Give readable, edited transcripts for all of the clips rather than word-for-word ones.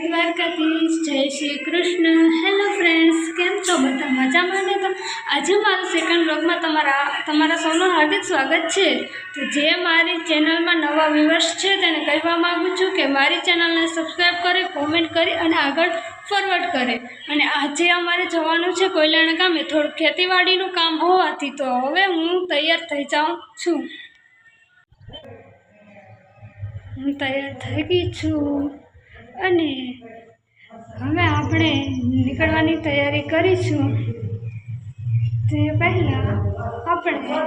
દ્વારકાધીશ, જય Shri Krishna. Hello friends, કેમ છો બધા? મજામાં ને? તો આજે મારા સેકન્ડ બ્લોગમાં તમારા સૌનું હાર્દિક સ્વાગત છે. તો જે મારી ચેનલમાં નવા વ્યુઅર્સ છે તેને કહેવા માગું છું કે મારી ચેનલને સબસ્ક્રાઈબ કરે, કોમેન્ટ કરી અને આગળ ફોરવર્ડ કરે. અને આજે અમારે જવાનું છે કોયલાણા ગામે, થોડું ખેતીવાડીનું કામ હોવાથી તો હવે હું તૈયાર થઈ જાઉં છું. હું તૈયાર થઈ ગઈ છું અને હવે આપણે નીકળવાની તૈયારી કરીશું. તે પહેલાં આપણે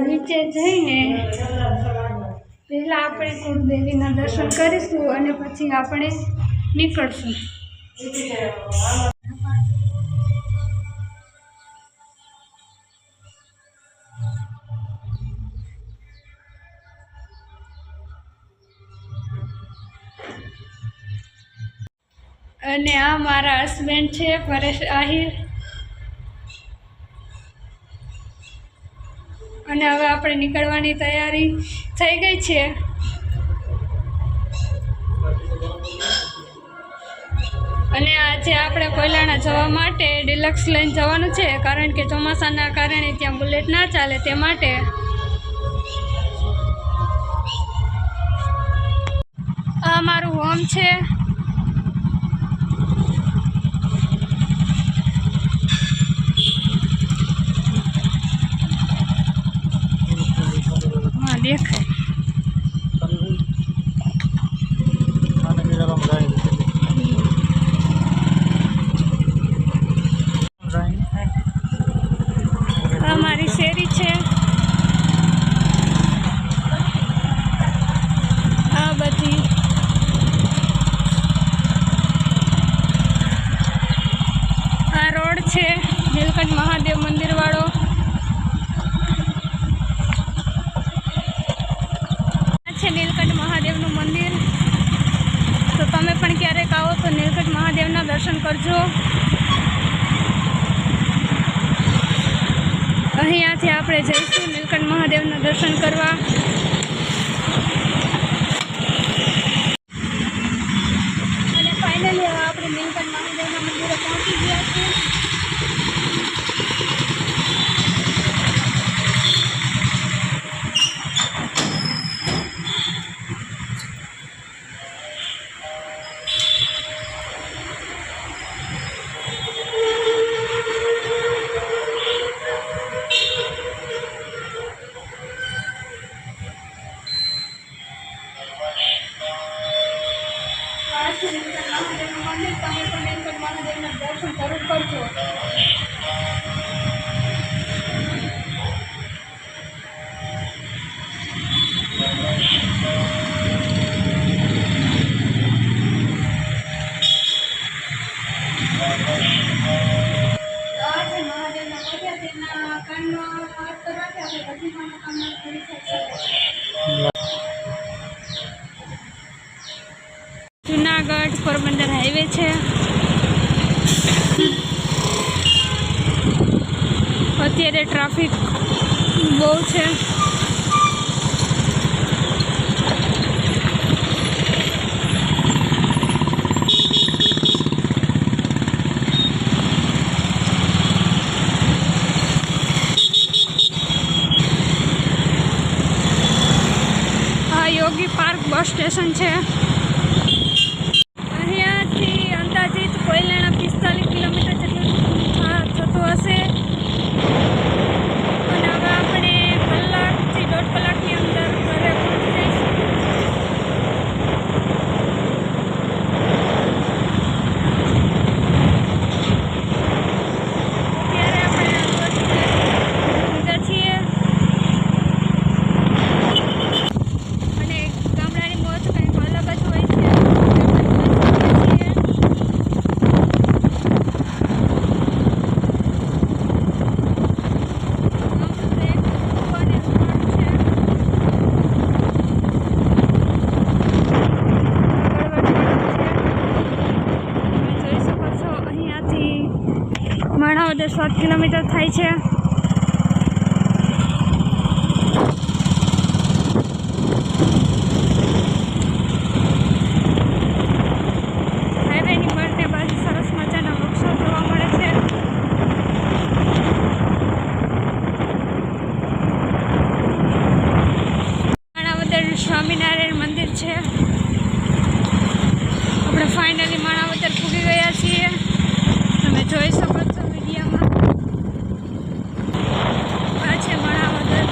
નીચે જઈને પહેલાં આપણે કુળદેવીના દર્શન કરીશું અને પછી આપણે નીકળશું. અને આ મારા હસબન્ડ છે પરેશ આહિર. અને હવે આપણે નીકળવાની તૈયારી થઈ ગઈ છે. અને આજે આપણે કોયલાણા જવા માટે ડિલક્સ લઈને જવાનું છે, કારણ કે ચોમાસાના કારણે ત્યાં બુલેટ ના ચાલે તે માટે. આ મારું હોમ છે. દેખાય આ મારી શેરી છે. આ બધી આ રોડ છે નીલકંઠ મહાદેવ મંદિર વાળો. નીલકંઠ મહાદેવનું મંદિર. તો તમે પણ ક્યારેક આવો તો નીલકંઠ મહાદેવના દર્શન કરજો. અહીંયાથી આપણે જઈશું નીલકંઠ મહાદેવના દર્શન કરવા. અને ફાઇનલી હવે આપણે નીલકંઠ મહાદેવના મંદિરે પહોંચી ગયા છીએ. જુનાગઢ પોરબંદર હાઈવે છે. અત્યારે ટ્રાફિક બહુ છે. આ યોગી પાર્ક બસ સ્ટેશન છે. અહીંયાથી અંદાજિત કોયલાણા 45 કિલોમીટર જેટલું થતું હશે. અને હવે આપણે કલાકથી 1.5 કલાકની અંદર ઘરે પહોંચી જઈશું. અત્યારે આપણે લીધા છીએ. અને ગામડાની મોજ કંઈક અલગ જ હોય છે. માણાવદર 7 કિલોમીટર થાય છે. આપણે ફાઇનલી માણાવદર પૂગી ગયા છીએ. તમે જોઈ શકો છો વિડીયોમાં. આ છે માણાવદર.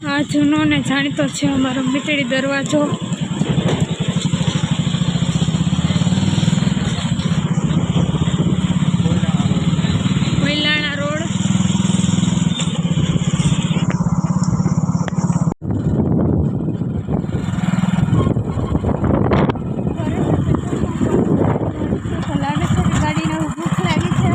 આ જૂનો ને જાણીતો છે અમારો મીતડી દરવાજો. કોયલાણા રોડ. લાગે છે કે ગાડીને ભૂખ લાગી છે.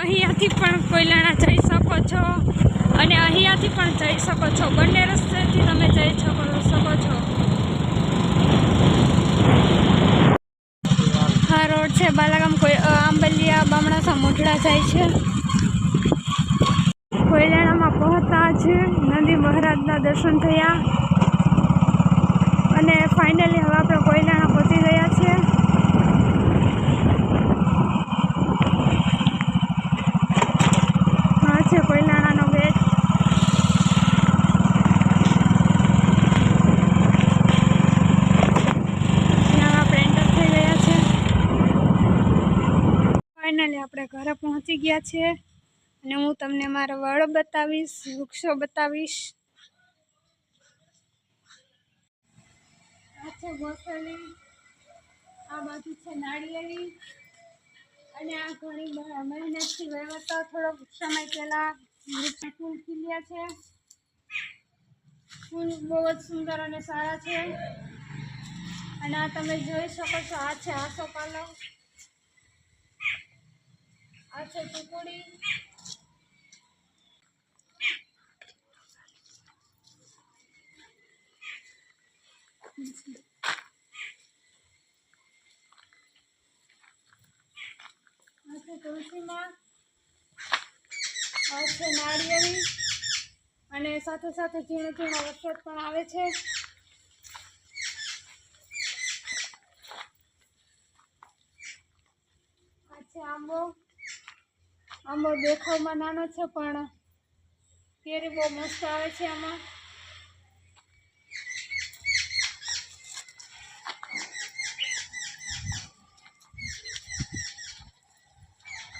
અહીંયાથી પણ કોયલાણા જઈ શકો છો અને અહીંયાથી પણ જઈ શકો છો. બંને રસ્તેથી તમે જઈ શકો છો. આ રોડ છે બાલાગામ આંબલિયા બામણાસા મોઢડા જાય છે. કોયલાણામાં પહોંચતા જ નંદી મહારાજના દર્શન થયા અને ફાઇનલી હવે આપણે કોયલાણા પહોંચી ગયા છીએ. છે કોયલાણાનો ગેટ. ત્યાં આપણે એન્ટર થઈ ગયા છે. ફાઇનલી આપણે ઘરે પહોંચી ગયા છીએ અને હું તમને મારો વડ બતાવીશ, વૃક્ષો બતાવીશ. આ છે ગોસલી, આ બાજુ છે નાળિયેરી અને આ ઘણી મહેનતથી વહેવતા થોડોક સમય પહેલાં ફૂલ ખીલ્યા છે. ફૂલ બહુ જ સુંદર અને સારા છે. અને આ તમે જોઈ શકો છો, આ છે આસોપાલવ, આ છે ચીકુડી, આ છે તુલસીમાં, આ છે નાળિયેરી અને સાથે સાથે ઝીણા ઝીણા વરસાદ પણ આવે છે. આ છે આંબો. આંબો દેખાવમાં નાનો છે પણ કેરી બહુ મસ્ત આવે છે આમાં.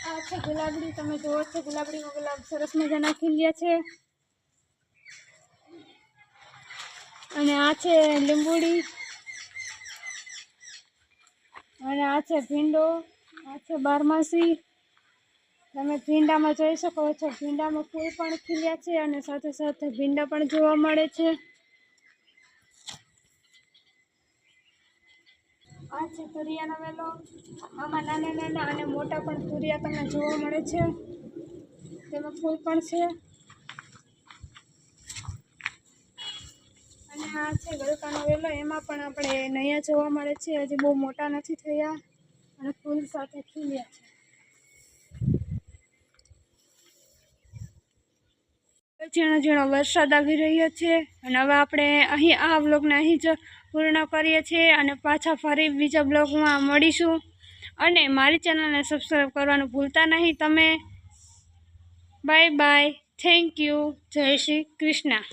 આ છે ગુલાબડી. તમે જુઓ છો ગુલાબડીમાં ગુલાબ સરસ મજાના ખીલ્યા છે. અને આ છે લીંબુડી અને આ છે ભીંડો, આ છે બારમાસી. તમે ભીંડામાં જોઈ શકો છો, ભીંડામાં ફૂલ પણ ખીલ્યા છે અને સાથે સાથે ભીંડા પણ જોવા મળે છે. આ છે તુરિયાનો વેલો. આમાં નાના નાના અને મોટા પણ તુરિયા તમને જોવા મળે છે. તેમાં ફૂલ પણ છે. અને આ છે ગલકાનો વેલો. એમાં પણ આપણે નયા જોવા મળે છે. હજી બહુ મોટા નથી થયા અને ફૂલ સાથે ખીલ્યા છે. ઝીણો ઝીણો વરસાદ આવી રહ્યો છે અને હવે આપણે અહીં આ વ્લોગને અહીં જ પૂર્ણ કરીએ છીએ અને પાછા ફરી બીજા બ્લોગમાં મળીશું. અને મારી ચેનલને સબસ્ક્રાઈબ કરવાનું ભૂલતા નહીં તમે. Bye bye. Thank you. જય શ્રી કૃષ્ણ.